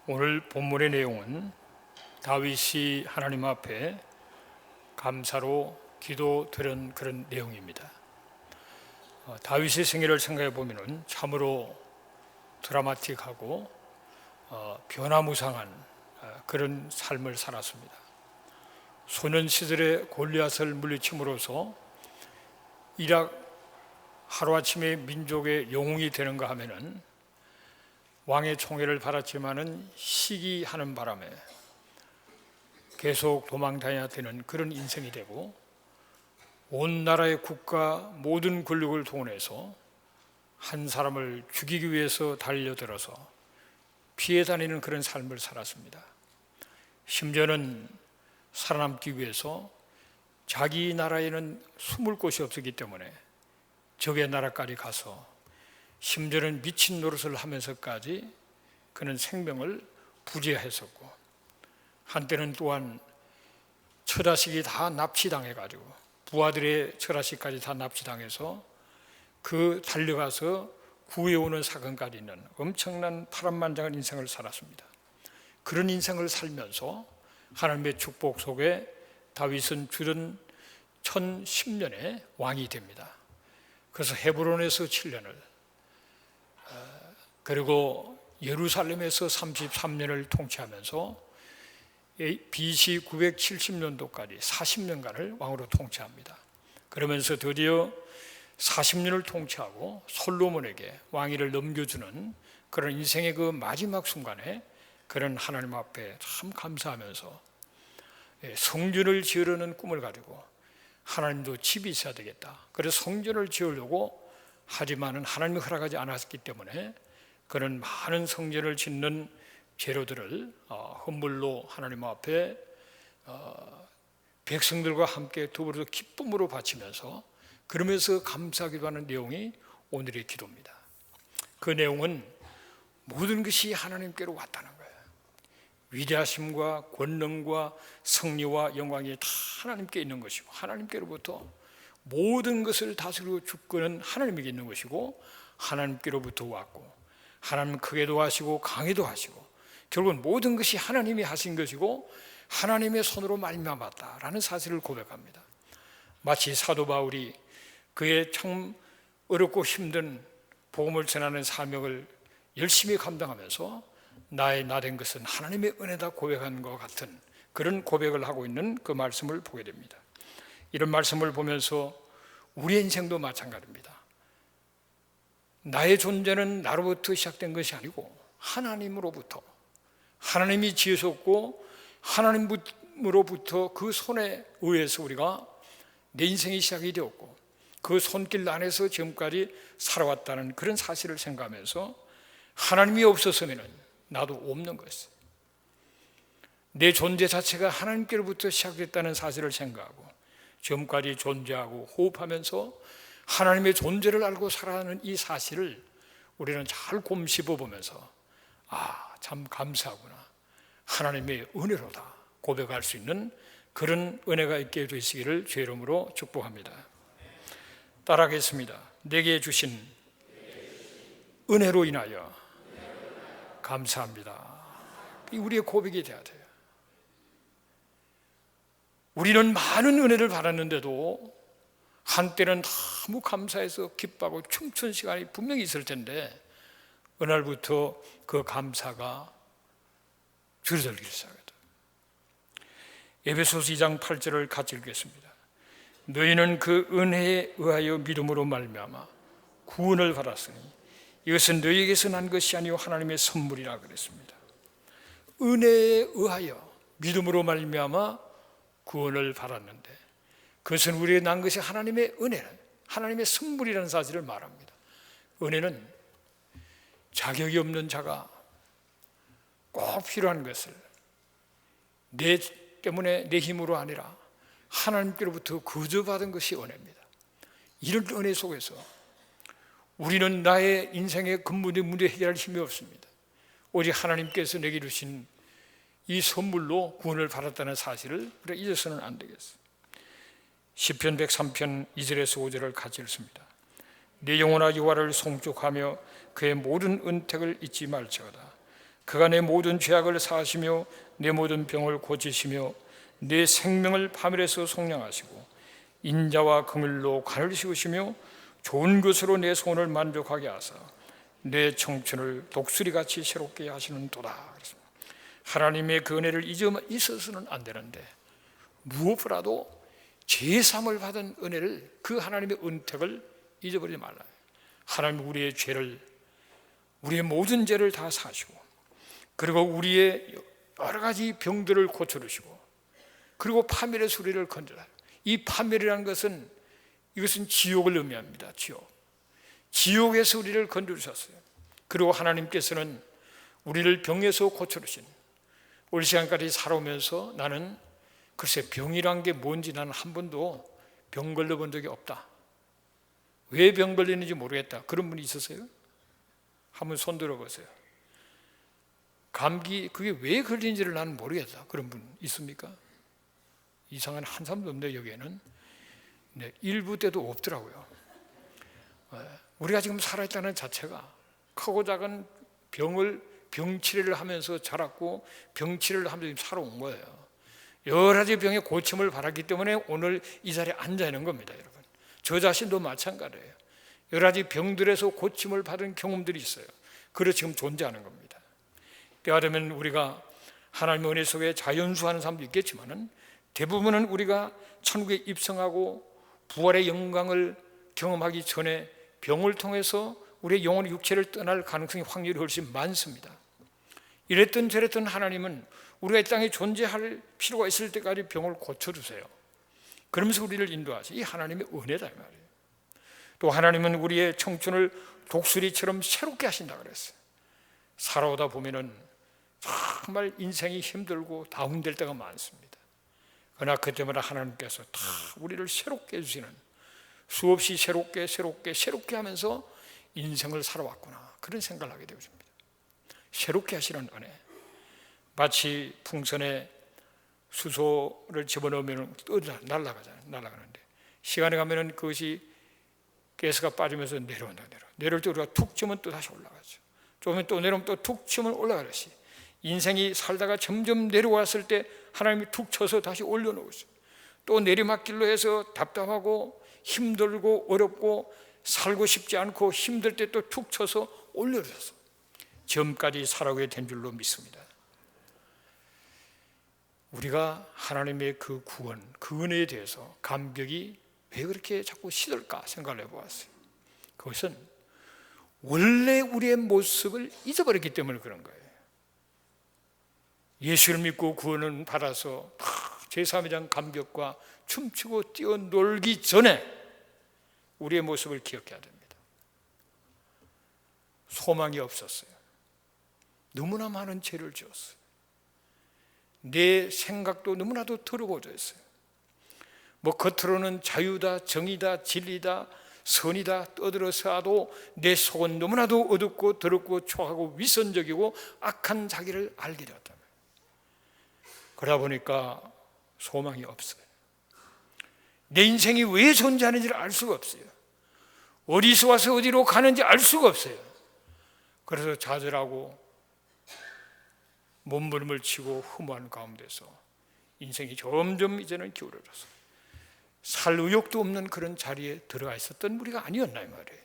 오늘 본문의 내용은 다윗이 하나님 앞에 감사로 기도드린 그런 내용입니다. 다윗의 생애를 생각해 보면 참으로 드라마틱하고 변화무쌍한 그런 삶을 살았습니다. 소년 시절에 골리앗을 물리침으로써 이락 하루아침에 민족의 영웅이 되는가 하면은 왕의 총애를 받았지만은 시기하는 바람에 계속 도망다녀야 되는 그런 인생이 되고, 온 나라의 국가 모든 권력을 동원해서 한 사람을 죽이기 위해서 달려들어서 피해 다니는 그런 삶을 살았습니다. 심지어는 살아남기 위해서 자기 나라에는 숨을 곳이 없었기 때문에 적의 나라까지 가서 심지어는 미친 노릇을 하면서까지 그는 생명을 부재했었고, 한때는 또한 처자식이 다 납치당해가지고 부하들의 처자식까지 다 납치당해서 그 달려가서 구해오는 사건까지 있는 엄청난 파란만장한 인생을 살았습니다. 그런 인생을 살면서 하나님의 축복 속에 다윗은 주전 1010년에 왕이 됩니다. 그래서 헤브론에서 7년을, 그리고 예루살렘에서 33년을 통치하면서 BC 970년도까지 40년간을 왕으로 통치합니다. 그러면서 드디어 40년을 통치하고 솔로몬에게 왕위를 넘겨주는 그런 인생의 그 마지막 순간에 그런 하나님 앞에 참 감사하면서 성전을 지으려는 꿈을 가지고, 하나님도 집이 있어야 되겠다, 그래서 성전을 지으려고 하지만은 하나님이 허락하지 않았기 때문에 그런 많은 성전을 짓는 재료들을 헌물로 하나님 앞에 백성들과 함께 더불어서 기쁨으로 바치면서 그러면서 감사기도하는 내용이 오늘의 기도입니다. 그 내용은 모든 것이 하나님께로 왔다는 거예요. 위대하심과 권능과 승리와 영광이 다 하나님께 있는 것이고, 하나님께로부터 모든 것을 다스리고 주권은 하나님에게 있는 것이고, 하나님께로부터 왔고, 하나님은 크게도 하시고 강해도 하시고, 결국은 모든 것이 하나님이 하신 것이고 하나님의 손으로 말미암았다라는 사실을 고백합니다. 마치 사도 바울이 그의 참 어렵고 힘든 복음을 전하는 사명을 열심히 감당하면서 나의 나된 것은 하나님의 은혜다 고백한 것 같은 그런 고백을 하고 있는 그 말씀을 보게 됩니다. 이런 말씀을 보면서 우리의 인생도 마찬가지입니다. 나의 존재는 나로부터 시작된 것이 아니고 하나님으로부터, 하나님이 지으셨고 하나님으로부터 그 손에 의해서 우리가 내 인생이 시작이 되었고 그 손길 안에서 지금까지 살아왔다는 그런 사실을 생각하면서 하나님이 없었으면 나도 없는 것이에요. 내 존재 자체가 하나님께로부터 시작됐다는 사실을 생각하고 지금까지 존재하고 호흡하면서 하나님의 존재를 알고 살아가는 이 사실을 우리는 잘 곰씹어 보면서 참 감사하구나, 하나님의 은혜로다 고백할 수 있는 그런 은혜가 있게 되시기를 주의 이름으로 축복합니다. 따라하겠습니다. 내게 주신 은혜로 인하여 감사합니다. 우리의 고백이 돼야 돼요. 우리는 많은 은혜를 받았는데도 한때는 너무 감사해서 기뻐하고 춤춘 시간이 분명히 있을 텐데 어느 날부터 그 감사가 줄어들기 시작합니다. 에베소서 2장 8절을 같이 읽겠습니다. 너희는 그 은혜에 의하여 믿음으로 말미암아 구원을 받았으니 이것은 너희에게서 난 것이 아니요 하나님의 선물이라 그랬습니다. 은혜에 의하여 믿음으로 말미암아 구원을 받았는데 그것은 우리에게 난 것이 하나님의 은혜는 하나님의 선물이라는 사실을 말합니다. 은혜는 자격이 없는 자가 꼭 필요한 것을 내 때문에 내 힘으로 아니라 하나님께로부터 거저받은 것이 은혜입니다. 이런 은혜 속에서 우리는 나의 인생의 근본의 문제 해결할 힘이 없습니다. 오직 하나님께서 내게 주신 이 선물로 구원을 받았다는 사실을 우리가 잊어서는 안 되겠어요. 시편 103편 2절에서 5절을 같이 읽습니다. 내 영혼아 여호와를 송축하며 그의 모든 은택을 잊지 말지어다. 그가 내 모든 죄악을 사하시며 내 모든 병을 고치시며 내 생명을 파멸해서 속량하시고 인자와 긍휼로 관을 씌우시며 좋은 것으로 내 소원을 만족하게 하사 내 청춘을 독수리같이 새롭게 하시는도다. 하나님의 그 은혜를 잊어서는 안 되는데 무엇보다도 제3을 받은 은혜를, 그 하나님의 은택을 잊어버리지 말라. 하나님 우리의 죄를, 우리의 모든 죄를 다 사시고, 그리고 우리의 여러 가지 병들을 고쳐주시고, 그리고 파멸의 소리를 건져라. 이 파멸이라는 것은, 이것은 지옥을 의미합니다. 지옥에서 우리를 건져주셨어요. 그리고 하나님께서는 우리를 병에서 고쳐주신, 올 시간까지 살아오면서 나는 글쎄 병이란 게 뭔지 나는 한 번도 병 걸려본 적이 없다. 왜 병 걸리는지 모르겠다. 그런 분이 있으세요? 한번 손 들어보세요. 감기 그게 왜 걸리는지를 나는 모르겠다. 그런 분 있습니까? 이상한 한 사람도 없네요. 여기에는 일부 때도 없더라고요. 우리가 지금 살아있다는 자체가 크고 작은 병치레를 하면서 자랐고 병치레를 하면서 살아온 거예요. 여러 가지 병의 고침을 받았기 때문에 오늘 이 자리에 앉아 있는 겁니다. 여러분, 저 자신도 마찬가지예요. 여러 가지 병들에서 고침을 받은 경험들이 있어요. 그래서 지금 존재하는 겁니다. 때하면 우리가 하나님의 은혜 속에 자연수하는 사람도 있겠지만 대부분은 우리가 천국에 입성하고 부활의 영광을 경험하기 전에 병을 통해서 우리의 영혼의 육체를 떠날 가능성이 확률이 훨씬 많습니다. 이랬든 저랬든 하나님은 우리가 이 땅에 존재할 필요가 있을 때까지 병을 고쳐주세요. 그러면서 우리를 인도하세요. 이 하나님의 은혜다 이 말이에요. 또 하나님은 우리의 청춘을 독수리처럼 새롭게 하신다 그랬어요. 살아오다 보면은 정말 인생이 힘들고 다운될 때가 많습니다. 그러나 그때마다 하나님께서 다 우리를 새롭게 해주시는, 수없이 새롭게 하면서 인생을 살아왔구나, 그런 생각을 하게 되어집니다. 새롭게 하시는 은혜. 마치 풍선에 수소를 집어넣으면 날아가는데 시간이 가면은 그것이 가스가 빠지면서 내려올 때 우리가 툭 치면 또 다시 올라가죠. 조금 또 내려오면 또 툭 치면 올라가듯이 인생이 살다가 점점 내려왔을 때 하나님이 툭 쳐서 다시 올려놓으세요. 또 내리막길로 해서 답답하고 힘들고 어렵고 살고 싶지 않고 힘들 때 또 툭 쳐서 올려주셔서 지금까지 살아오게 된 줄로 믿습니다. 우리가 하나님의 그 구원, 그 은혜에 대해서 감격이 왜 그렇게 자꾸 시들까 생각을 해보았어요. 그것은 원래 우리의 모습을 잊어버렸기 때문에 그런 거예요. 예수를 믿고 구원을 받아서 제3의 감격과 춤추고 뛰어놀기 전에 우리의 모습을 기억해야 됩니다. 소망이 없었어요. 너무나 많은 죄를 지었어요. 내 생각도 너무나도 더러워져 있어요. 겉으로는 자유다, 정의다, 진리다, 선이다 떠들어서도 내 속은 너무나도 어둡고 더럽고 초하고 위선적이고 악한 자기를 알게 되었다. 그러다 보니까 소망이 없어요. 내 인생이 왜 존재하는지를 알 수가 없어요. 어디서 와서 어디로 가는지 알 수가 없어요. 그래서 좌절하고 몸부림을 치고 허무한 가운데서 인생이 점점 이제는 기울어져서 살 의욕도 없는 그런 자리에 들어가 있었던 우리가 아니었나 이 말이에요.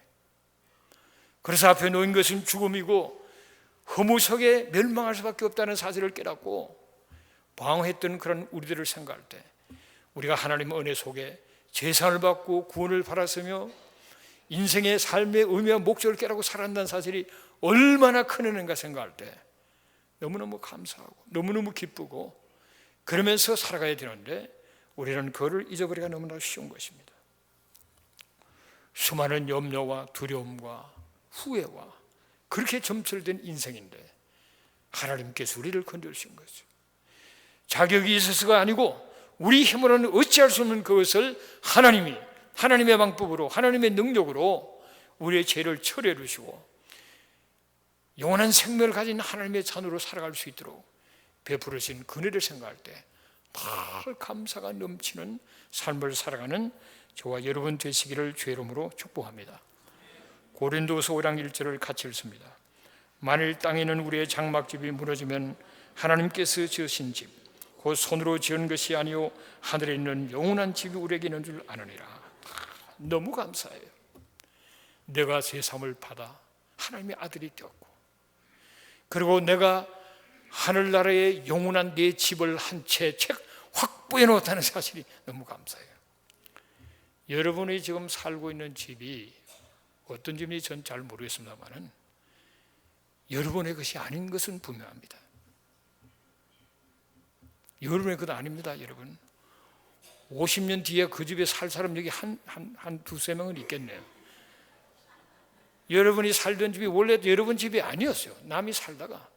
그래서 앞에 놓인 것은 죽음이고 허무 속에 멸망할 수밖에 없다는 사실을 깨닫고 방황했던 그런 우리들을 생각할 때 우리가 하나님의 은혜 속에 제사를 받고 구원을 받았으며 인생의 삶의 의미와 목적을 깨닫고 살아간다는 사실이 얼마나 큰 은혜인가 생각할 때 너무너무 감사하고 너무너무 기쁘고 그러면서 살아가야 되는데 우리는 그거를 잊어버리기가 너무나 쉬운 것입니다. 수많은 염려와 두려움과 후회와 그렇게 점철된 인생인데 하나님께서 우리를 건져주신 거죠. 자격이 있어서가 아니고 우리 힘으로는 어찌할 수 없는 그것을 하나님의 방법으로 하나님의 능력으로 우리의 죄를 처리해 주시고 영원한 생명을 가진 하나님의 자녀로 살아갈 수 있도록 베풀으신 그늘을 생각할 때 늘 감사가 넘치는 삶을 살아가는 저와 여러분 되시기를 주의 이름으로 축복합니다. 고린도서 5장 1절을 같이 읽습니다. 만일 땅에 있는 우리의 장막집이 무너지면 하나님께서 지으신 집, 곧 손으로 지은 것이 아니요 하늘에 있는 영원한 집이 우리에게 있는 줄 아느니라. 너무 감사해요. 내가 세상을 받아 하나님의 아들이 되었고, 그리고 내가 하늘나라의 영원한 내 집을 한 채 확보해 놓았다는 사실이 너무 감사해요. 여러분이 지금 살고 있는 집이 어떤 집인지 전 잘 모르겠습니다만은 여러분의 것이 아닌 것은 분명합니다. 여러분의 것 아닙니다, 여러분. 50년 뒤에 그 집에 살 사람 여기 한 두세 명은 있겠네요. 여러분이 살던 집이 원래 여러분 집이 아니었어요. 남이 살다가,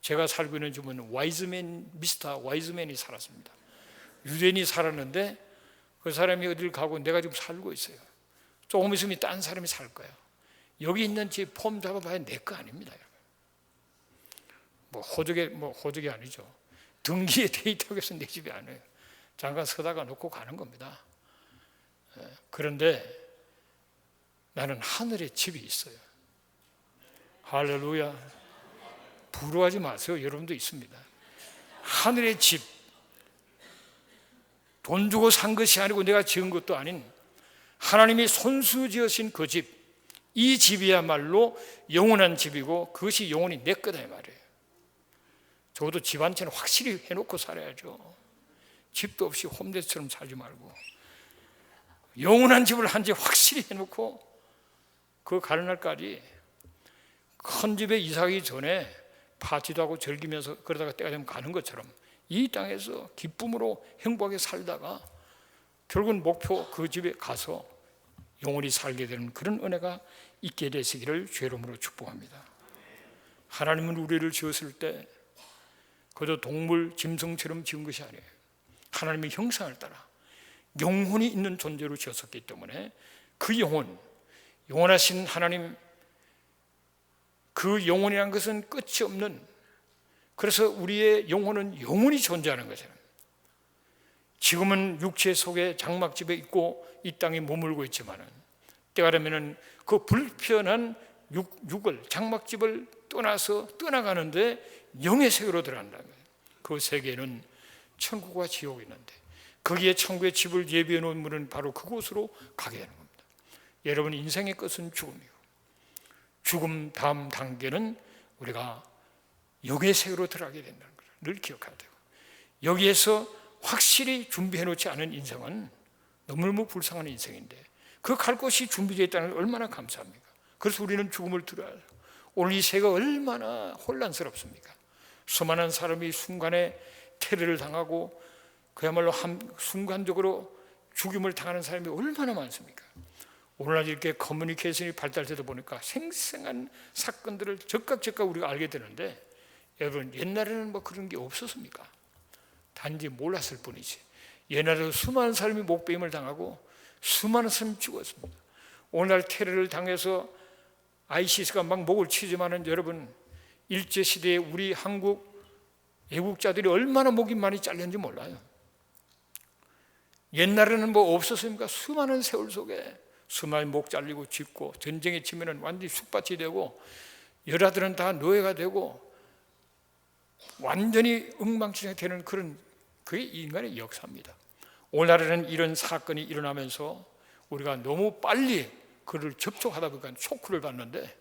제가 살고 있는 집은 미스터 와이즈맨이 살았습니다. 유대인이 살았는데 그 사람이 어딜 가고 내가 지금 살고 있어요. 조금 있으면 딴 사람이 살 거예요. 여기 있는 집 폼 잡아봐야 내 거 아닙니다, 여러분. 호적이 아니죠. 등기에 돼 있다고 해서 내 집이 아니에요. 잠깐 서다가 놓고 가는 겁니다. 그런데 나는 하늘에 집이 있어요. 할렐루야. 부러워하지 마세요. 여러분도 있습니다. 하늘의 집, 돈 주고 산 것이 아니고 내가 지은 것도 아닌 하나님이 손수 지으신 그 집, 이 집이야말로 영원한 집이고 그것이 영원히 내 거다 이 말이에요. 적어도 집 한 채는 확실히 해놓고 살아야죠. 집도 없이 홈레스처럼 살지 말고 영원한 집을 한 채 확실히 해놓고 그 가는 날까지 큰 집에 이사하기 전에 파티도 하고 즐기면서 그러다가 때가 되면 가는 것처럼 이 땅에서 기쁨으로 행복하게 살다가 결국은 목표 그 집에 가서 영원히 살게 되는 그런 은혜가 있게 되시기를 주의 이름으로 축복합니다. 하나님은 우리를 지었을 때 그저 동물, 짐승처럼 지은 것이 아니에요. 하나님의 형상을 따라 영혼이 있는 존재로 지었었기 때문에 그 영원하신 하나님, 그 영혼이라는 것은 끝이 없는, 그래서 우리의 영혼은 영원히 존재하는 거잖아요. 지금은 육체 속에 장막집에 있고 이 땅에 머물고 있지만 때가 되면 그 불편한 육을, 장막집을 떠나가는데 영의 세계로 들어간다는 거예요. 그 세계는 천국과 지옥이 있는데 거기에 천국의 집을 예비해 놓은 분은 바로 그곳으로 가게 되는 겁니다. 여러분, 인생의 끝은 죽음이고 죽음 다음 단계는 우리가 영의 세계로 들어가게 된다는 것을 늘 기억해야 되고, 여기에서 확실히 준비해 놓지 않은 인생은 너무너무 불쌍한 인생인데 그 갈 곳이 준비되어 있다는 걸 얼마나 감사합니까? 그래서 우리는 죽음을 두려워해요. 오늘 이 세계가 얼마나 혼란스럽습니까? 수많은 사람이 순간에 테러를 당하고 그야말로 순간적으로 죽임을 당하는 사람이 얼마나 많습니까? 오늘날 이렇게 커뮤니케이션이 발달되다 보니까 생생한 사건들을 즉각 우리가 알게 되는데, 여러분, 옛날에는 뭐 그런 게 없었습니까? 단지 몰랐을 뿐이지. 옛날에도 수많은 사람이 목베임을 당하고 수많은 사람이 죽었습니다. 오늘날 테러를 당해서 ISIS가 막 목을 치지만은 여러분, 일제시대에 우리 한국 애국자들이 얼마나 목이 많이 잘렸는지 몰라요. 옛날에는 뭐 없었습니까? 수많은 세월 속에 수많은 목 잘리고 짚고 전쟁에 치면은 완전히 쑥밭이 되고 여자들은 다 노예가 되고 완전히 엉망진창이 되는 그런, 그게 인간의 역사입니다. 오늘날에는 이런 사건이 일어나면서 우리가 너무 빨리 그를 접촉하다 보니까 쇼크를 받는데,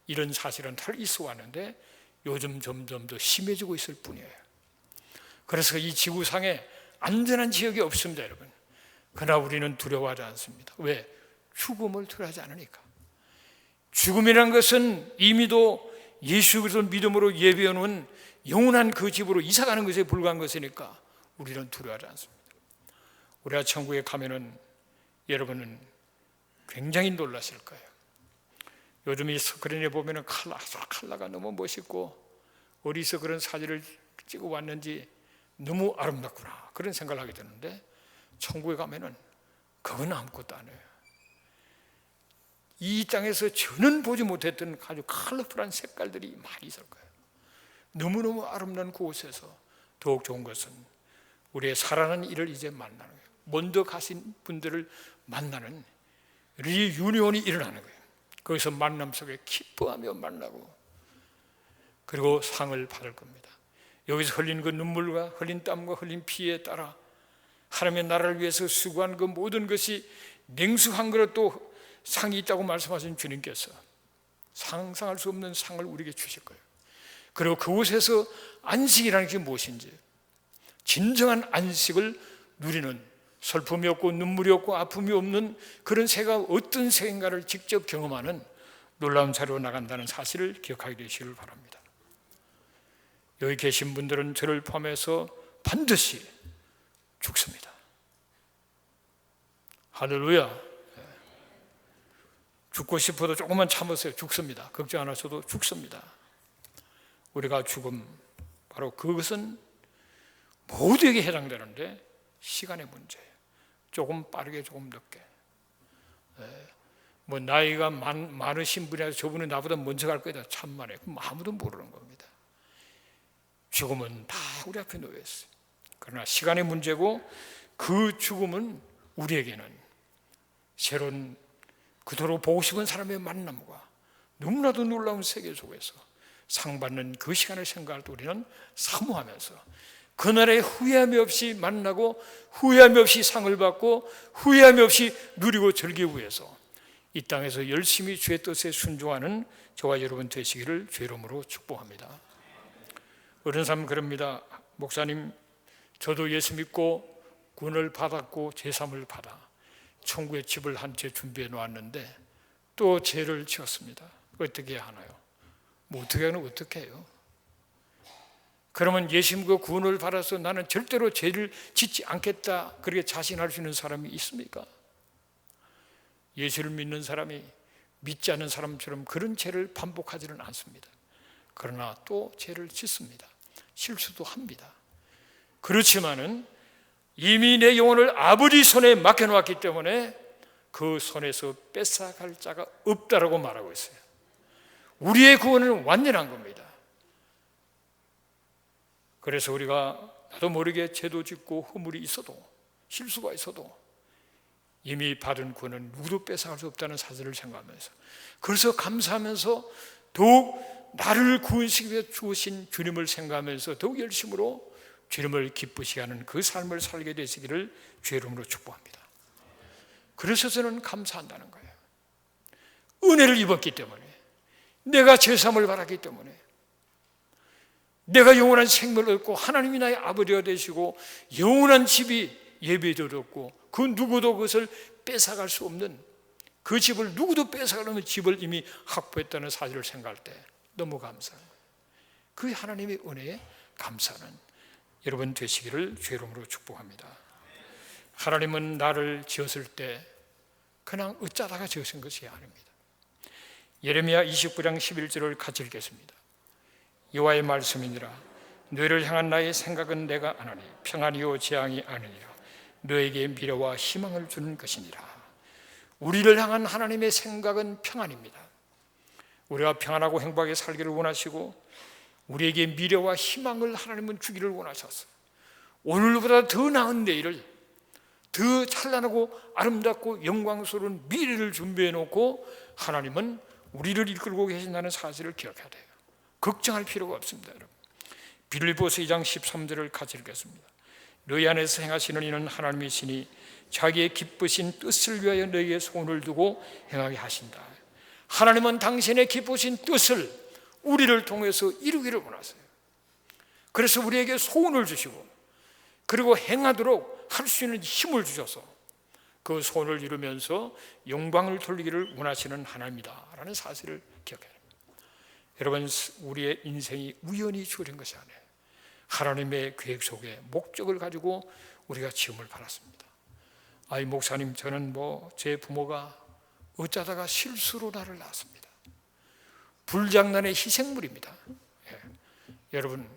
이런 사실은 잘 있어 왔는데 요즘 점점 더 심해지고 있을 뿐이에요. 그래서 이 지구상에 안전한 지역이 없습니다, 여러분. 그러나 우리는 두려워하지 않습니다. 왜? 죽음을 두려워하지 않으니까. 죽음이란 것은 이미도 예수 그리스도 믿음으로 예비해 놓은 영원한 그 집으로 이사가는 것에 불과한 것이니까 우리는 두려워하지 않습니다. 우리가 천국에 가면은 여러분은 굉장히 놀라실 거예요. 요즘 이 스크린에 보면은 칼라가 너무 멋있고 어디서 그런 사진을 찍어 왔는지 너무 아름답구나, 그런 생각을 하게 되는데, 천국에 가면은 그건 아무것도 아니에요. 이 땅에서 저는 보지 못했던 아주 컬러풀한 색깔들이 많이 있을 거예요. 너무너무 아름다운 그곳에서 더욱 좋은 것은 우리의 살아나는 일을 이제 만나는 거예요. 먼저 가신 분들을 만나는 리유니온이 일어나는 거예요. 거기서 만남 속에 기뻐하며 만나고 그리고 상을 받을 겁니다. 여기서 흘린 그 눈물과 흘린 땀과 흘린 피에 따라 하나님의 나라를 위해서 수고한 그 모든 것이 냉수한 그릇도 상이 있다고 말씀하신 주님께서 상상할 수 없는 상을 우리에게 주실 거예요. 그리고 그곳에서 안식이라는 게 무엇인지, 진정한 안식을 누리는, 슬픔이 없고 눈물이 없고 아픔이 없는 그런 새가 어떤 새인가를 직접 경험하는 놀라운 자리로 나간다는 사실을 기억하게 되시길 바랍니다. 여기 계신 분들은 저를 포함해서 반드시 죽습니다. 할렐루야. 죽고 싶어도 조금만 참으세요. 죽습니다. 걱정 안 하셔도 죽습니다. 우리가 죽음, 바로 그것은 모두에게 해당되는데 시간의 문제예요. 조금 빠르게 조금 늦게. 뭐 나이가 많으신 분이라서 저분은 나보다 먼저 갈 거다 참만해. 그럼 아무도 모르는 겁니다. 죽음은 다 우리 앞에 놓여 있어요. 그러나 시간의 문제고, 그 죽음은 우리에게는 새로운 그토록 보고 싶은 사람의 만남과 너무나도 놀라운 세계 속에서 상 받는 그 시간을 생각할 때 우리는 사모하면서 그날에 후회함이 없이 만나고 후회함이 없이 상을 받고 후회함이 없이 누리고 즐기기 위해서 이 땅에서 열심히 주의 뜻에 순종하는 저와 여러분 되시기를 주의 이름으로 축복합니다. 어떤 사람은 그럽니다. 목사님, 저도 예수 믿고 구원을 받았고 제삼을 받아 천국의 집을 한 채 준비해 놓았는데 또 죄를 지었습니다. 어떻게 해야 하나요? 뭐 어떻게 하면 어떻게 해요? 그러면 예수 믿고 구원을 받아서 나는 절대로 죄를 짓지 않겠다, 그렇게 자신할 수 있는 사람이 있습니까? 예수를 믿는 사람이 믿지 않는 사람처럼 그런 죄를 반복하지는 않습니다. 그러나 또 죄를 짓습니다. 실수도 합니다. 그렇지만은 이미 내 영혼을 아버지 손에 맡겨놓았기 때문에 그 손에서 뺏어갈 자가 없다라고 말하고 있어요. 우리의 구원은 완전한 겁니다. 그래서 우리가 나도 모르게 죄도 짓고 허물이 있어도, 실수가 있어도 이미 받은 구원은 누구도 뺏어갈 수 없다는 사실을 생각하면서, 그래서 감사하면서 더욱 나를 구원시키기 위해 주신 주님을 생각하면서 더욱 열심으로 주님을 기쁘시게 하는 그 삶을 살게 되시기를 주의 이름으로 축복합니다. 그래서 저는 감사한다는 거예요. 은혜를 입었기 때문에, 내가 죄사함을 받았기 때문에, 내가 영원한 생명을 얻고 하나님이 나의 아버지가 되시고 영원한 집이 예비되었고 그 누구도 그것을 뺏어갈 수 없는, 그 집을 누구도 뺏어가는 집을 이미 확보했다는 사실을 생각할 때 너무 감사한 거예요. 그 하나님의 은혜에 감사하는 여러분 되시기를 주의 이름으로 축복합니다. 하나님은 나를 지었을 때 그냥 어쩌다가 지으신 것이 아닙니다. 예레미야 29장 11절을 같이 읽겠습니다. 여호와의 말씀이니라. 너희를 향한 나의 생각은 내가 아노니 평안이요 재앙이 아니니라. 너에게 미래와 희망을 주는 것이니라. 우리를 향한 하나님의 생각은 평안입니다. 우리가 평안하고 행복하게 살기를 원하시고 우리에게 미래와 희망을 하나님은 주기를 원하셨어요. 오늘보다 더 나은 내일을, 더 찬란하고 아름답고 영광스러운 미래를 준비해 놓고 하나님은 우리를 이끌고 계신다는 사실을 기억해야 돼요. 걱정할 필요가 없습니다. 여러분, 빌립보서 2장 13절을 같이 읽겠습니다. 너희 안에서 행하시는 이는 하나님이시니 자기의 기쁘신 뜻을 위하여 너희에게 소원을 두고 행하게 하신다. 하나님은 당신의 기쁘신 뜻을 우리를 통해서 이루기를 원하세요. 그래서 우리에게 소원을 주시고 그리고 행하도록 할 수 있는 힘을 주셔서 그 소원을 이루면서 영광을 돌리기를 원하시는 하나님이다 라는 사실을 기억해야 합니다. 여러분, 우리의 인생이 우연히 주어진 것이 아니에요. 하나님의 계획 속에 목적을 가지고 우리가 지음을 받았습니다. 아이 목사님, 저는 제 부모가 어쩌다가 실수로 나를 낳았습니다. 불장난의 희생물입니다. 여러분,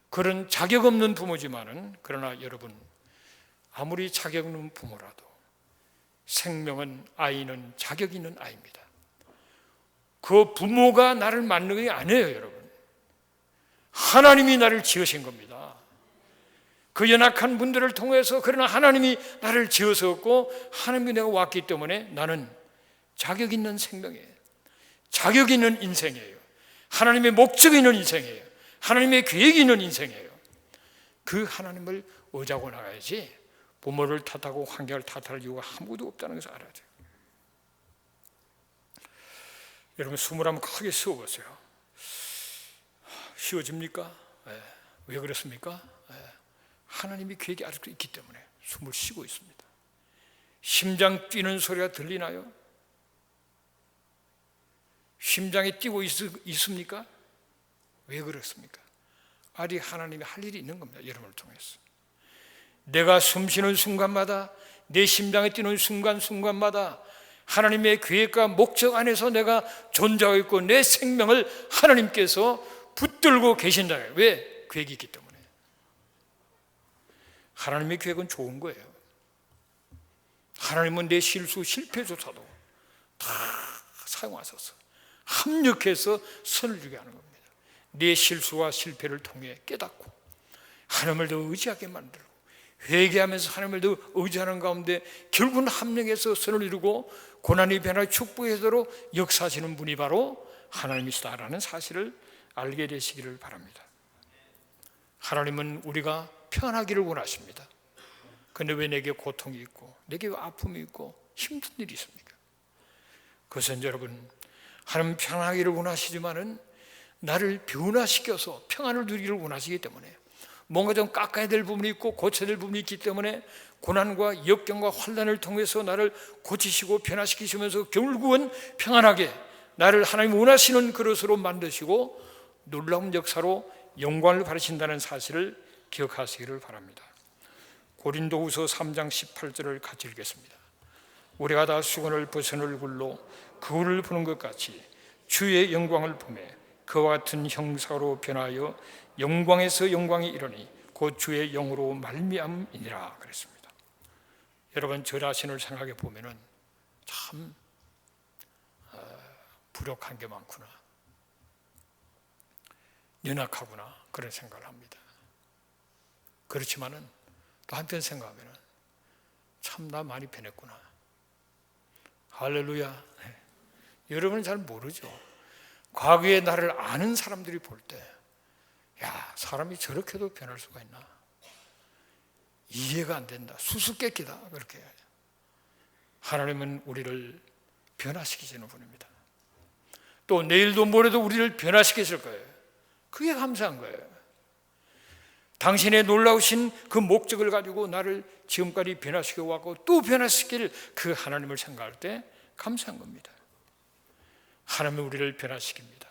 그런 자격 없는 부모지만은, 그러나 여러분, 아무리 자격 없는 부모라도 생명은, 아이는 자격 있는 아이입니다. 그 부모가 나를 만든 게 아니에요. 여러분, 하나님이 나를 지으신 겁니다. 그 연약한 분들을 통해서, 그러나 하나님이 나를 지으셨고 하나님이 내가 왔기 때문에 나는 자격 있는 생명이에요. 자격 있는 인생이에요. 하나님의 목적이 있는 인생이에요. 하나님의 계획이 있는 인생이에요. 그 하나님을 의지하고 나가야지 부모를 탓하고 환경을 탓할 이유가 아무것도 없다는 것을 알아야 돼요. 여러분 숨을 한번 크게 쉬어보세요. 쉬워집니까? 네. 왜 그렇습니까? 네. 하나님의 계획이 아직도 있기 때문에 숨을 쉬고 있습니다. 심장 뛰는 소리가 들리나요? 심장이 뛰고 있습니까? 왜 그렇습니까? 아직 하나님이 할 일이 있는 겁니다. 여러분을 통해서. 내가 숨쉬는 순간마다, 내 심장이 뛰는 순간순간마다 하나님의 계획과 목적 안에서 내가 존재하고 있고 내 생명을 하나님께서 붙들고 계신다. 왜? 계획이 있기 때문에. 하나님의 계획은 좋은 거예요. 하나님은 내 실수, 실패조차도 다 사용하셔서 합력해서 선을 주게 하는 겁니다. 내 실수와 실패를 통해 깨닫고 하나님을 더 의지하게 만들고 회개하면서 하나님을 더 의지하는 가운데 결국은 합력해서 선을 이루고 고난이 변화 축복하도록 역사하시는 분이 바로 하나님이시다라는 사실을 알게 되시기를 바랍니다. 하나님은 우리가 편하기를 원하십니다. 그런데 왜 내게 고통이 있고 내게 왜 아픔이 있고 힘든 일이 있습니까? 그것은 여러분 하나님 편하기를 원하시지만은 나를 변화시켜서 평안을 누리기를 원하시기 때문에 뭔가 좀 깎아야 될 부분이 있고 고쳐야 될 부분이 있기 때문에 고난과 역경과 환난을 통해서 나를 고치시고 변화시키시면서 결국은 평안하게 나를 하나님 원하시는 그릇으로 만드시고 놀라운 역사로 영광을 받으신다는 사실을 기억하시기를 바랍니다. 고린도후서 3장 18절을 같이 읽겠습니다. 우리가 다 수건을 벗은 얼굴로 거울을 보는 것 같이 주의 영광을 보매 그와 같은 형상으로 변하여 영광에서 영광이 이르니 곧 주의 영으로 말미암이니라 그랬습니다. 여러분 저 자신을 생각해 보면은 참 부족한 게 많구나, 연약하구나 그런 생각을 합니다. 그렇지만은 또 한편 생각하면은 참 나 많이 변했구나. 할렐루야. 네. 여러분은 잘 모르죠. 과거에 나를 아는 사람들이 볼 때 야, 사람이 저렇게도 변할 수가 있나? 이해가 안 된다. 수수께끼다. 그렇게. 하나님은 우리를 변화시키시는 분입니다. 또 내일도 모레도 우리를 변화시키실 거예요. 그게 감사한 거예요. 당신의 놀라우신 그 목적을 가지고 나를 지금까지 변화시켜 왔고 또 변화시킬 그 하나님을 생각할 때 감사한 겁니다. 하나님은 우리를 변화시킵니다.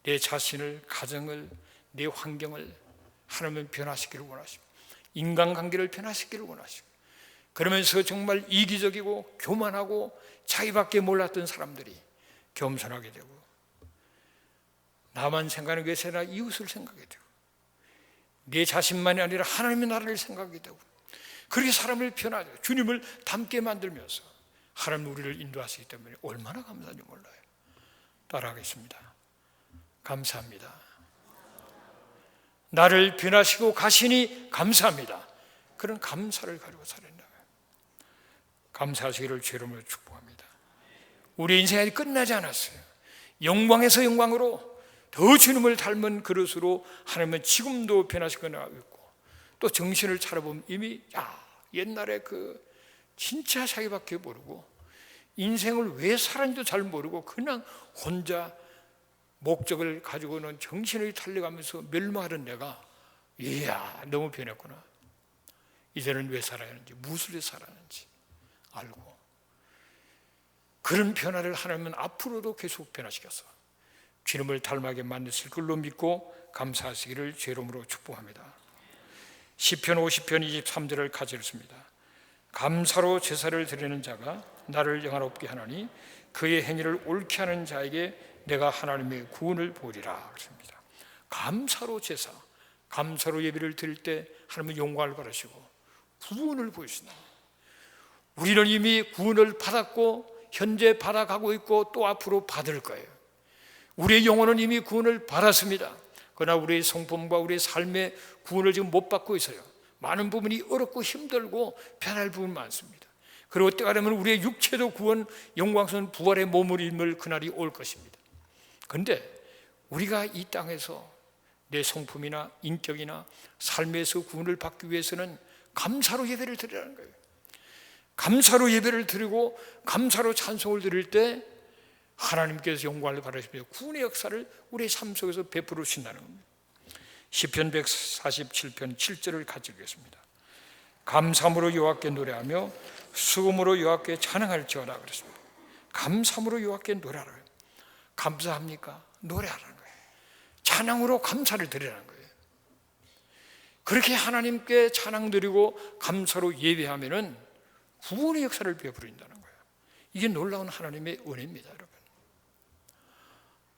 내 자신을, 가정을, 내 환경을 하나님은 변화시키기를 원하십니다. 인간관계를 변화시키기를 원하십니다. 그러면서 정말 이기적이고 교만하고 자기밖에 몰랐던 사람들이 겸손하게 되고 나만 생각하는 것이 아니라 이웃을 생각하게 되고 내 자신만이 아니라 하나님의 나라를 생각하게 되고 그렇게 사람을 변화하죠. 주님을 닮게 만들면서 하나님 우리를 인도하시기 때문에 얼마나 감사한지 몰라요. 따라하겠습니다. 감사합니다. 나를 변화시키고 가시니 감사합니다. 그런 감사를 가지고 살아야 돼요. 감사하시기를 주님으로 축복합니다. 우리 인생이 끝나지 않았어요. 영광에서 영광으로 더 주님을 닮은 그릇으로 하나님은 지금도 변화시켜 나가고 있고 또 정신을 차려보면 이미 옛날에 그 진짜 자기밖에 모르고 인생을 왜 살았는지도 잘 모르고 그냥 혼자 목적을 가지고는 정신을 달려가면서 멸망하던 내가 이야 너무 변했구나. 이제는 왜 살아야 하는지 무엇을 위해 살아야하는지 알고 그런 변화를 하나님은 앞으로도 계속 변화시켜서 주님을 닮아게 만드실 걸로 믿고 감사하시기를 주 이름으로 축복합니다. 시편 50편 23절을 같이 읽습니다. 감사로 제사를 드리는 자가 나를 영화롭게 하나니 그의 행위를 옳게 하는 자에게 내가 하나님의 구원을 보리라 그랬습니다. 감사로 제사, 감사로 예배를 드릴 때 하나님은 영광을 받으시고 구원을 보이신다. 우리는 이미 구원을 받았고 현재 받아가고 있고 또 앞으로 받을 거예요. 우리의 영혼은 이미 구원을 받았습니다. 그러나 우리의 성품과 우리의 삶의 구원을 지금 못 받고 있어요. 많은 부분이 어렵고 힘들고 변할 부분이 많습니다. 그리고 때가 되면 우리의 육체도 구원, 영광스러운 부활의 몸을 입을 그날이 올 것입니다. 그런데 우리가 이 땅에서 내 성품이나 인격이나 삶에서 구원을 받기 위해서는 감사로 예배를 드리라는 거예요. 감사로 예배를 드리고 감사로 찬송을 드릴 때 하나님께서 영광을 받으시며 구원의 역사를 우리의 삶 속에서 베풀어 주신다는 겁니다. 시편 147편 7절을 같이 읽겠습니다. 감사함으로 여호와께 노래하며 수금으로 여호와께 찬양할지어다 그랬습니다. 감사함으로 여호와께 노래하라고요. 감사합니까? 노래하라는 거예요. 찬양으로 감사를 드리라는 거예요. 그렇게 하나님께 찬양 드리고 감사로 예배하면은 구원의 역사를 베풀어진다는 거예요. 이게 놀라운 하나님의 은혜입니다, 여러분.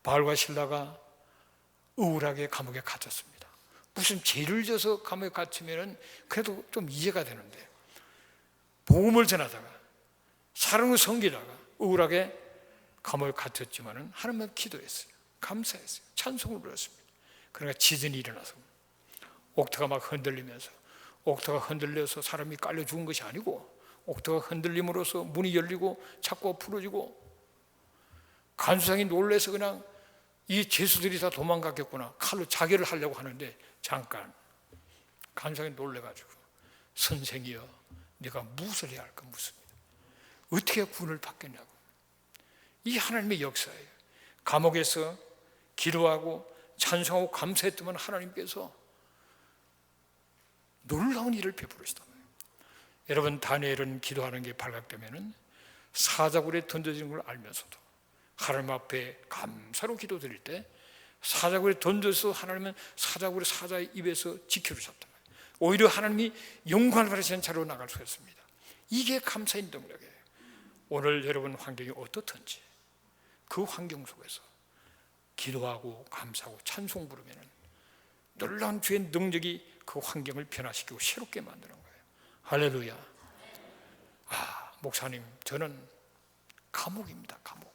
바울과 실라가 우울하게 감옥에 갇혔습니다. 무슨 죄를 져서 감옥에 갇히면은 그래도 좀 이해가 되는데, 복음을 전하다가 사랑을 섬기다가 우울하게 감옥에 갇혔지만은 하나님은 기도했어요. 감사했어요. 찬송을 불렀습니다. 그러니까 지진이 일어나서 옥토가 막 흔들리면서, 옥토가 흔들려서 사람이 깔려 죽은 것이 아니고 옥토가 흔들림으로써 문이 열리고 창고가 풀어지고 간수장이 놀라서 그냥 이 죄수들이 다 도망갔겠구나, 칼로 자결을 하려고 하는데 잠깐 간수장이 놀래가지고 선생이여 네가 무엇을 해야 할까 묻습니다. 어떻게 구원을 받겠냐고. 이 하나님의 역사예요. 감옥에서 기도하고 찬송하고 감사했더만 하나님께서 놀라운 일을 베풀으시단 말이에요. 여러분, 다니엘은 기도하는 게 발각되면은 사자굴에 던져지는 걸 알면서도 하나님 앞에 감사로 기도드릴 때 사자굴에 던져서 하나님은 사자굴의 사자의 입에서 지켜주셨단 말이에요. 오히려 하나님이 영광을 받으시는 자로 나갈 수 있습니다. 이게 감사의 능력이에요. 오늘 여러분 환경이 어떻든지 그 환경 속에서 기도하고 감사하고 찬송 부르면 놀라운 주의 능력이 그 환경을 변화시키고 새롭게 만드는 거예요. 할렐루야. 목사님, 저는 감옥입니다. 감옥.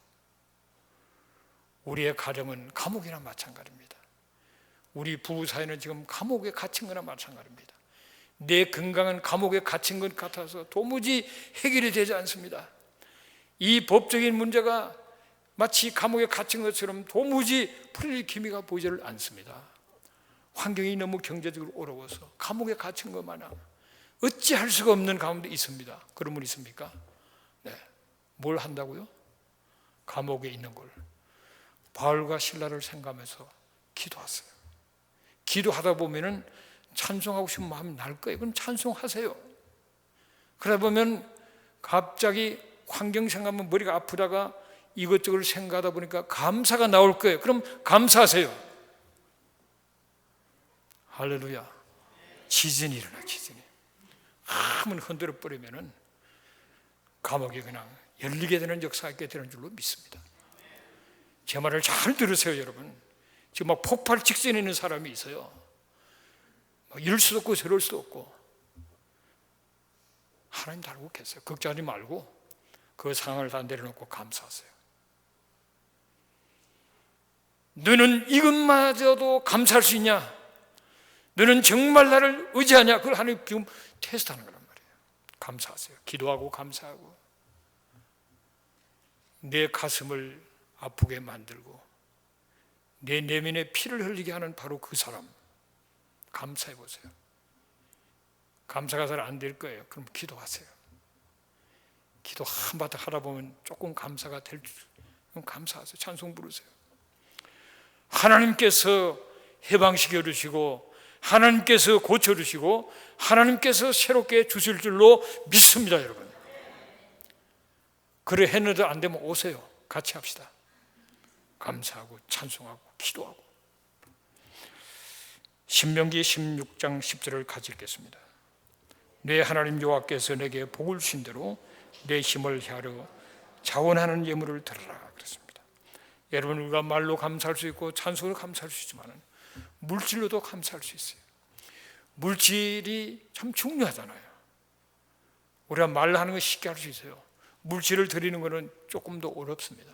우리의 가정은 감옥이나 마찬가지입니다. 우리 부부 사이는 지금 감옥에 갇힌 거나 마찬가지입니다. 내 건강은 감옥에 갇힌 것 같아서 도무지 해결이 되지 않습니다. 이 법적인 문제가 마치 감옥에 갇힌 것처럼 도무지 풀릴 기미가 보이지를 않습니다. 환경이 너무 경제적으로 어려워서 감옥에 갇힌 것 마냥 어찌할 수가 없는 가운데 있습니다. 그런 분 있습니까? 네. 뭘 한다고요? 감옥에 있는 걸. 바울과 실라를 생각하면서 기도하세요. 기도하다 보면은 찬송하고 싶은 마음이 날 거예요. 그럼 찬송하세요. 그러다 보면 갑자기 환경 생각하면 머리가 아프다가 이것저것 생각하다 보니까 감사가 나올 거예요. 그럼 감사하세요. 할렐루야. 지진이 일어나, 지진이. 한번 흔들어 버리면은 감옥이 그냥 열리게 되는 역사가 있게 되는 줄로 믿습니다. 제 말을 잘 들으세요, 여러분. 지금 막 폭발 직전에 있는 사람이 있어요. 막 이럴 수도 없고 저럴 수도 없고. 하나님 다 알고 계세요. 걱정하지 말고 그 상황을 다 내려놓고 감사하세요. 너는 이것마저도 감사할 수 있냐? 너는 정말 나를 의지하냐? 그걸 하나님 지금 테스트하는 거란 말이에요. 감사하세요. 기도하고 감사하고 내 가슴을 아프게 만들고 내 내면에 피를 흘리게 하는 바로 그 사람 감사해 보세요. 감사가 잘 안 될 거예요. 그럼 기도하세요. 기도 한바탕 하다 보면 조금 감사가 될 줄, 그럼 감사하세요. 찬송 부르세요. 하나님께서 해방시켜 주시고 하나님께서 고쳐주시고 하나님께서 새롭게 주실 줄로 믿습니다, 여러분. 그래 했는데 안 되면 오세요. 같이 합시다. 감사하고 찬송하고 기도하고. 신명기 16장 10절을 같이 읽겠습니다. 내 하나님 여호와께서 내게 복을 주신 대로 내 힘을 헤아려 자원하는 예물을 드리라 그랬습니다. 여러분, 우리가 말로 감사할 수 있고 찬송으로 감사할 수 있지만 물질로도 감사할 수 있어요. 물질이 참 중요하잖아요. 우리가 말하는 거 쉽게 할 수 있어요. 물질을 드리는 것은 조금 더 어렵습니다.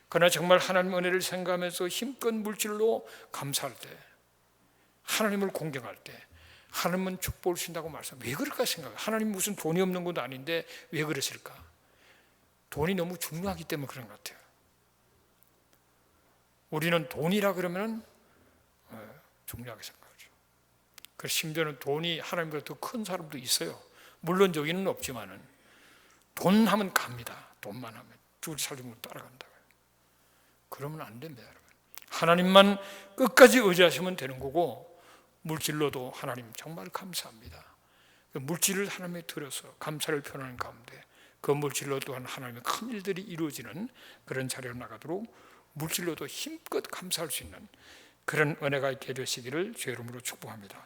그러나 정말 하나님 은혜를 생각하면서 힘껏 물질로 감사할 때, 하나님을 공경할 때 하나님은 축복을 주신다고 말씀합니다. 왜 그럴까 생각해요. 하나님 무슨 돈이 없는 것도 아닌데 왜 그러실까? 돈이 너무 중요하기 때문에 그런 것 같아요. 우리는 돈이라 그러면 중요하게 생각하죠. 그 심지어는 돈이 하나님보다 더 큰 사람도 있어요. 물론 여기는 없지만은 돈 하면 갑니다. 돈만 하면 둘이 살림으로 따라간다고요. 그러면 안 됩니다, 여러분. 하나님만 끝까지 의지하시면 되는 거고, 물질로도 하나님 정말 감사합니다. 그 물질을 하나님에 드려서 감사를 표현하는 가운데 그 물질로 또한 하나님의 큰 일들이 이루어지는 그런 자리로 나가도록 물질로도 힘껏 감사할 수 있는 그런 은혜가 있게 되시기를 주의 이름으로 축복합니다.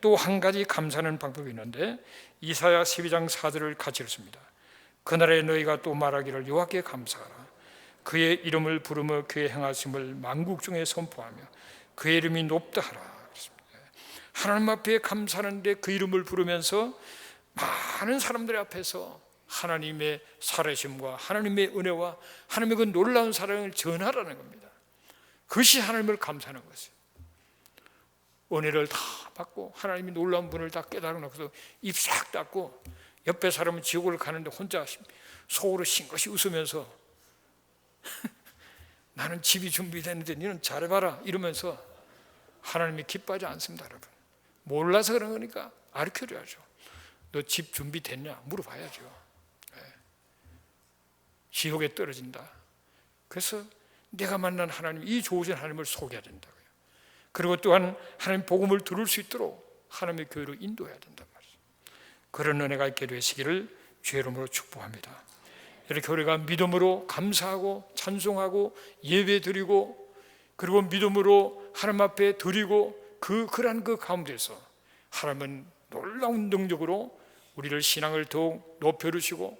또 한 가지 감사하는 방법이 있는데 이사야 12장 4절을 같이 읽습니다. 그날에 너희가 또 말하기를 여호와께 감사하라. 그의 이름을 부르며 그의 행하심을 만국 중에 선포하며 그의 이름이 높다 하라. 하나님 앞에 감사하는데 그 이름을 부르면서 많은 사람들 앞에서 하나님의 살아심과 하나님의 은혜와 하나님의 그 놀라운 사랑을 전하라는 겁니다. 그것이 하나님을 감사하는 것이에요. 은혜를 다 받고 하나님이 놀라운 분을 다 깨달아놓고서 입 싹 닫고 옆에 사람은 지옥을 가는데 혼자 속으로 싱긋이 웃으면서 나는 집이 준비됐는데 너는 잘해봐라 이러면서 하나님이 기뻐하지 않습니다, 여러분. 몰라서 그런 거니까 가르쳐줘야죠. 너 집 준비됐냐? 물어봐야죠. 지옥에 떨어진다. 그래서 내가 만난 하나님, 이 좋으신 하나님을 소개해야 된다고요. 그리고 또한 하나님 복음을 들을 수 있도록 하나님의 교회로 인도해야 된단 말이죠. 그런 은혜가 있게 되시기를 주의 이름으로 축복합니다. 이렇게 우리가 믿음으로 감사하고 찬송하고 예배드리고 그리고 믿음으로 하나님 앞에 드리고 그러한 그 가운데서 하나님은 놀라운 능력으로 우리를 신앙을 더욱 높여주시고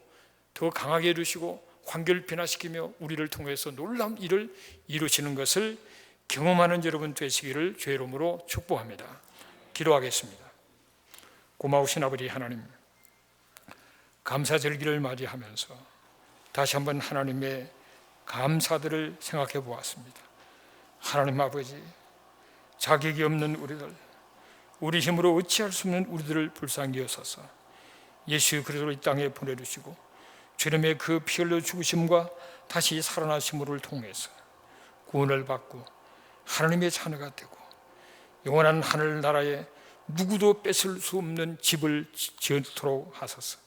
더 강하게 해주시고 환경을 변화시키며 우리를 통해서 놀라운 일을 이루시는 것을 경험하는 여러분 되시기를 주의 이름으로 축복합니다. 기도하겠습니다. 고마우신 아버지 하나님, 감사절기를 맞이하면서 다시 한번 하나님의 감사들을 생각해 보았습니다. 하나님 아버지, 자격이 없는 우리들, 우리 힘으로 어찌할 수 없는 우리들을 불쌍히 여소서 예수 그리스도를 이 땅에 보내주시고 주님의 그 피 흘려 죽으심과 다시 살아나심을 통해서 구원을 받고 하나님의 자녀가 되고 영원한 하늘나라에 누구도 뺏을 수 없는 집을 지어도록 하소서.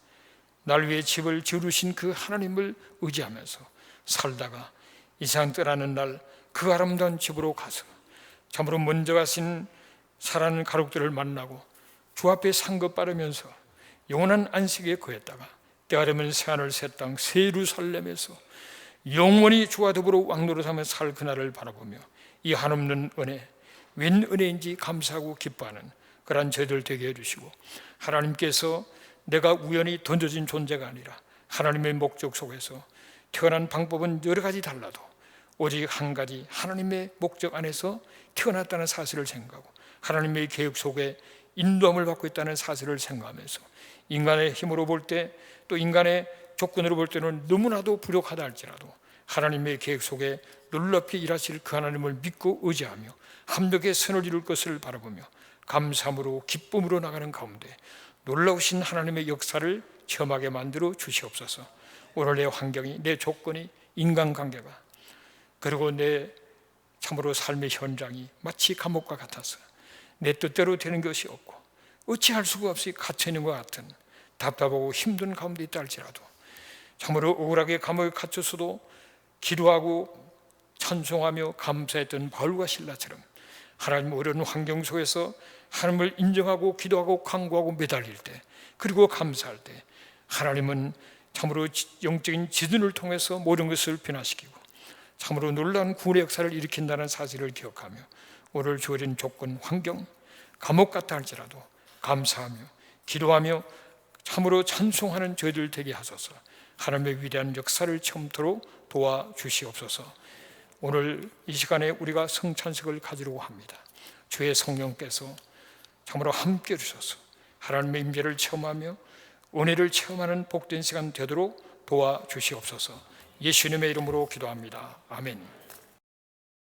날 위해 집을 지으신 그 하나님을 의지하면서 살다가 이 세상 떠나는 날 그 아름다운 집으로 가서 참으로 먼저 가신 사랑하는 가족들을 만나고 주 앞에 상급 바르면서 영원한 안식에 거했다가 때가 되면 새하늘 새 땅 새 예루살렘에서 영원히 주와 더불어 왕노릇하며 살 그날을 바라보며 이 한없는 은혜, 웬 은혜인지 감사하고 기뻐하는 그러한 저희들 되게 해주시고 하나님께서 내가 우연히 던져진 존재가 아니라 하나님의 목적 속에서 태어난 방법은 여러 가지 달라도 오직 한 가지 하나님의 목적 안에서 태어났다는 사실을 생각하고 하나님의 계획 속에 인도함을 받고 있다는 사실을 생각하면서 인간의 힘으로 볼 때 또 인간의 조건으로 볼 때는 너무나도 부족하다 할지라도 하나님의 계획 속에 놀랍게 일하실 그 하나님을 믿고 의지하며 합력의 선을 이룰 것을 바라보며 감사함으로 기쁨으로 나가는 가운데 놀라우신 하나님의 역사를 체험하게 만들어 주시옵소서. 오늘 내 환경이, 내 조건이, 인간관계가 그리고 내 참으로 삶의 현장이 마치 감옥과 같아서 내 뜻대로 되는 것이 없고 어찌할 수가 없이 갇혀 있는 것 같은 답답하고 힘든 가운데 있다 할지라도 참으로 억울하게 감옥에 갇혔어도 기도하고 찬송하며 감사했던 바울과 실라처럼 하나님 어려운 환경 속에서 하나님을 인정하고 기도하고 간구하고 매달릴 때 그리고 감사할 때 하나님은 참으로 영적인 지든을 통해서 모든 것을 변화시키고 참으로 놀라운 구원의 역사를 일으킨다는 사실을 기억하며 오늘 주어진 조건, 환경, 감옥 같다 할지라도 감사하며 기도하며 참으로 찬송하는 저희들 되게 하소서. 하나님의 위대한 역사를 처음토록 도와주시옵소서. 오늘 이 시간에 우리가 성찬식을 가지려고 합니다. 주의 성령께서 참으로 함께 해주셔서 하나님의 임재를 체험하며 은혜를 체험하는 복된 시간 되도록 도와주시옵소서. 예수님의 이름으로 기도합니다. 아멘.